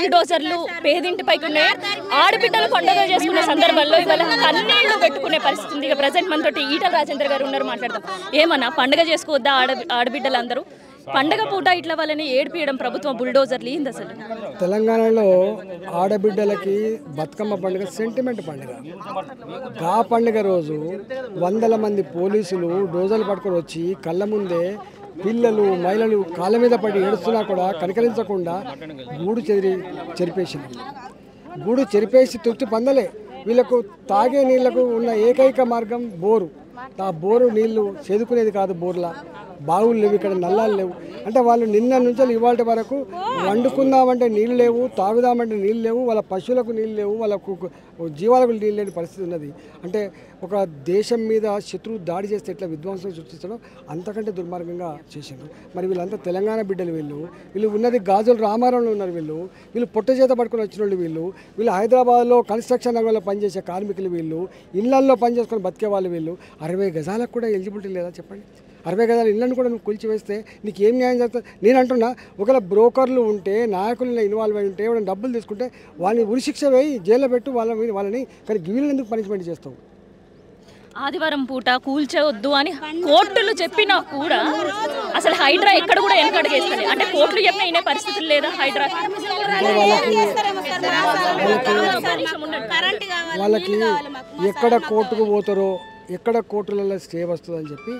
బుల్డోజర్లు పేదింటిపైకి ఉన్నాయి. ఆడబిడ్డలు పండుగ చేసుకునే సందర్భంలో ఇవాళ కన్నీళ్లు పెట్టుకునే పరిస్థితి ఉంది. ఇక ప్రజెంట్ మనతోటి ఈటల రాజేందర్ గారు ఉన్నారు, మాట్లాడదాం. ఏమన్నా పండుగ చేసుకోవద్దా ఆడబిడ్డలందరూ? పండగ పూట ఇట్లా వాళ్ళని ఏడిపియడం ప్రభుత్వం బుల్డోజర్లు ఏంది అసలు? తెలంగాణలో ఆడబిడ్డలకి బతుకమ్మ పండుగ సెంటిమెంట్ పండుగ. ఆ పండుగ రోజు వందల మంది పోలీసులు డోజర్లు పట్టుకొని వచ్చి కళ్ళ ముందే పిల్లలు మహిళలు కాళ్ళ మీద పడి ఏడుస్తున్నా కూడా కనికరించకుండా గూడు చెరిపేసింది. గూడు చెరిపేసి తృప్తి పొందలే. వీళ్ళకు తాగే నీళ్లకు ఉన్న ఏకైక మార్గం బోరు. ఆ బోరు నీళ్లు చేదుకునేది కాదు, బోర్లా బావులు లేవు, ఇక్కడ నల్లాలు లేవు. అంటే వాళ్ళు నిన్న నుంచి ఇవాళ వరకు వండుకుందామంటే నీళ్ళు లేవు, తాగుదామంటే నీళ్ళు లేవు, వాళ్ళ పశువులకు నీళ్ళు లేవు, వాళ్ళ జీవాలకు నీళ్ళు లేని పరిస్థితి ఉన్నది. అంటే ఒక దేశం మీద శత్రువు దాడి చేస్తే ఎట్లా విధ్వంసం సృష్టించడం అంతకంటే దుర్మార్గంగా చేసిండ్రు. మరి వీళ్ళంతా తెలంగాణ బిడ్డలు. వీళ్ళు ఉన్నది గాజుల రామారంలో ఉన్నారు. వీళ్ళు పొట్ట చేత పట్టుకొని వచ్చిన వాళ్ళు. వీళ్ళు హైదరాబాద్లో కన్స్ట్రక్షన్ రంగంలో పనిచేసే కార్మికులు. వీళ్ళు ఇళ్లల్లో పనిచేసుకొని బతికే వాళ్ళు. 60 గజాలకు కూడా ఎలిజిబిలిటీ లేదా చెప్పండి? 60 గజాల ఇళ్ళను కూడా నువ్వు కూల్చివేస్తే నీకు ఏం న్యాయం జరుగుతుంది? నేను అంటున్నా, ఒకవేళ బ్రోకర్లు ఉంటే, నాయకులను ఇన్వాల్వ్ అయి ఉంటే, ఎవరైనా డబ్బులు తీసుకుంటే వాళ్ళని ఉరిశిక్ష వేయి, జైల్లో పెట్టు వాళ్ళని. కానీ వీళ్ళని ఎందుకు పనిష్మెంట్ చేస్తావు? ఆదివారం పూట కూల్చవద్దు అని కోర్టులు చెప్పినా కూడా అసలు హైడ్రా ఎక్కడ కూడా వెనకడుగేస్తుంది. అంటే కోర్టులు చెప్పిన ఇనే పరిస్థితులు లేదా హైడ్రా? వాళ్ళకి ఎక్కడ కోర్టుకు పోతారో, ఎక్కడ కోర్టులలో స్టే వస్తుందని చెప్పి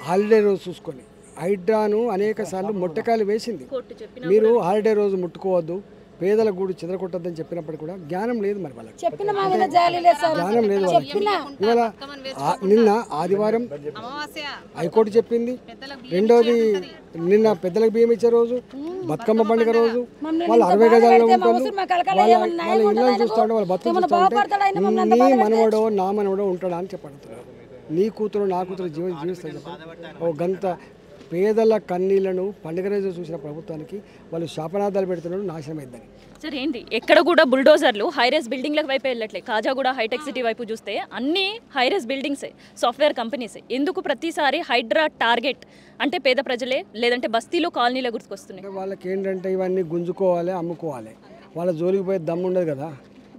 హాలిడే రోజు చూసుకొని హైడ్రాను అనేక సార్లు మొట్టకాయలు వేసింది. మీరు హాలిడే రోజు ముట్టుకోవద్దు, పేదల గూడు చెదరకొట్టద్దని చెప్పినప్పుడు కూడా జ్ఞానం లేదు. మరి వాళ్ళకి జ్ఞానం లేదు. వాళ్ళకి ఇవాళ నిన్న ఆదివారం హైకోర్టు చెప్పింది. రెండోది నిన్న పెద్దలకు బియ్యం ఇచ్చే రోజు, బతుకమ్మ పండుగ రోజు వాళ్ళు 60 గజాలలో ఉంటారు. వాళ్ళ ఇళ్ళని చూస్తూ ఉంటే, వాళ్ళ బతుకు చూస్తూ ఉంటే నీ మనవడో నా మనవడో ఉంటాడా అని చెప్పడుతున్నారు. నీ కూతురు నా కూతురు జీవిస్తారు చెప్పండి. ఓ గంత పేదల కన్నీళ్లను పండుగ రోజు చూసిన ప్రభుత్వానికి వాళ్ళు శాపనార్థాలు పెడుతున్నారు, నాశనం అయిందని. సరే, ఏంటి ఎక్కడ కూడా బుల్డోజర్లు హైరేస్ బిల్డింగ్ల వైపు వెళ్ళట్లే. కాజాగూడ హైటెక్ సిటీ వైపు చూస్తే అన్ని హైరేస్ బిల్డింగ్సే, సాఫ్ట్వేర్ కంపెనీసే. ఎందుకు ప్రతిసారి హైడ్రా టార్గెట్ అంటే పేద ప్రజలే, లేదంటే బస్తీలు కాలనీల గుర్తుకొస్తున్నాయి? వాళ్ళకి ఏంటంటే ఇవన్నీ గుంజుకోవాలి, అమ్ముకోవాలి. వాళ్ళ జోలికి పోయే దమ్ము ఉండదు కదా.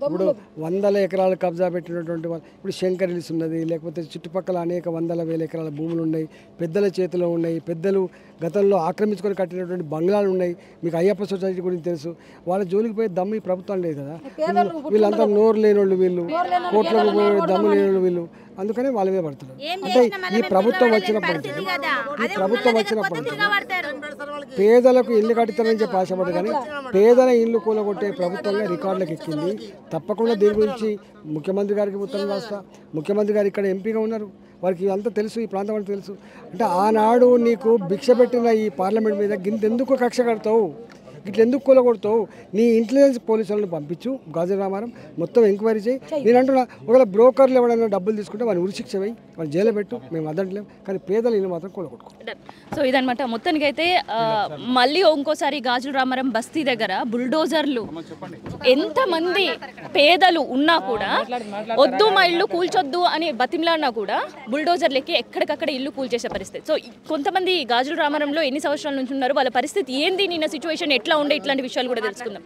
ఇప్పుడు 100 ఎకరాలు కబ్జా పెట్టినటువంటి వాళ్ళు, ఇప్పుడు శంకర్ హిల్స్ ఉన్నది, లేకపోతే చుట్టుపక్కల అనేక 100,000 ఎకరాల భూములు ఉన్నాయి, పెద్దల చేతిలో ఉన్నాయి. పెద్దలు గతంలో ఆక్రమించుకొని కట్టినటువంటి బంగ్లాలు ఉన్నాయి. మీకు అయ్యప్ప సొసైటీ గురించి తెలుసు. వాళ్ళ జోలికి పోయే దమ్ము ఈ ప్రభుత్వం లేదు కదా. వీళ్ళంతా నోరు లేనోళ్ళు, కోట్లకు పోయే దమ్ము లేనోళ్ళు వీళ్ళు. అందుకనే వాళ్ళ మీద పడుతున్నారు. అంటే ఈ ప్రభుత్వం వచ్చినప్పుడు పేదలకు ఇల్లు కట్టిస్తారని చెప్పి ఆశపడ్డారు, కానీ పేదల ఇల్లు కూలగొట్టే ప్రభుత్వంగా రికార్డులకు ఎక్కింది. తప్పకుండా దీని గురించి ముఖ్యమంత్రి గారికి ఉత్తరం రాస్తా. ముఖ్యమంత్రి గారు ఇక్కడ ఎంపీగా ఉన్నారు, వారికి అంతా తెలుసు, ఈ ప్రాంతం అంతా తెలుసు. అంటే ఆనాడు నీకు భిక్ష పెట్టిన ఈ పార్లమెంట్ మీద గింతెందుకు కక్ష కడతావు, ఇట్లా ఎందుకు కూలగొడతావు? నీ ఇంటెలిజెన్స్ పోలీసులను పంపించు, గాజు రామారం మొత్తం ఎంక్వైరీ చేయి. నేను అంటున్నా, ఒకవేళ బ్రోకర్లు ఎవరైనా డబ్బులు తీసుకుంటే వాళ్ళు ఉరిశిక్ష వేయి, వాళ్ళు జైలు పెట్టు, మేము అదంటలేం. కానీ పేదలు ఇల్లు మాత్రం కూలగొట్టుకో. సో ఇదనమాట. మొత్తానికి అయితే మళ్ళీ ఇంకోసారి గాజుల రామారం బస్తీ దగ్గర బుల్డోజర్లు ఎంతమంది పేదలు ఉన్నా కూడా వద్దు మా ఇల్లు కూల్చొద్దు అని బతిమలాడినా కూడా బుల్డోజర్లకి ఎక్కడికక్కడ ఇల్లు కూల్చేసే పరిస్థితి. సో కొంతమంది గాజుల రామారంలో ఎన్ని సంవత్సరాల నుంచి ఉన్నారు, వాళ్ళ పరిస్థితి ఏంది, నిన్న సిచ్యువేషన్ ఎట్లా ఉండే, ఇట్లాంటి విషయాలు కూడా తెలుసుకుందాం.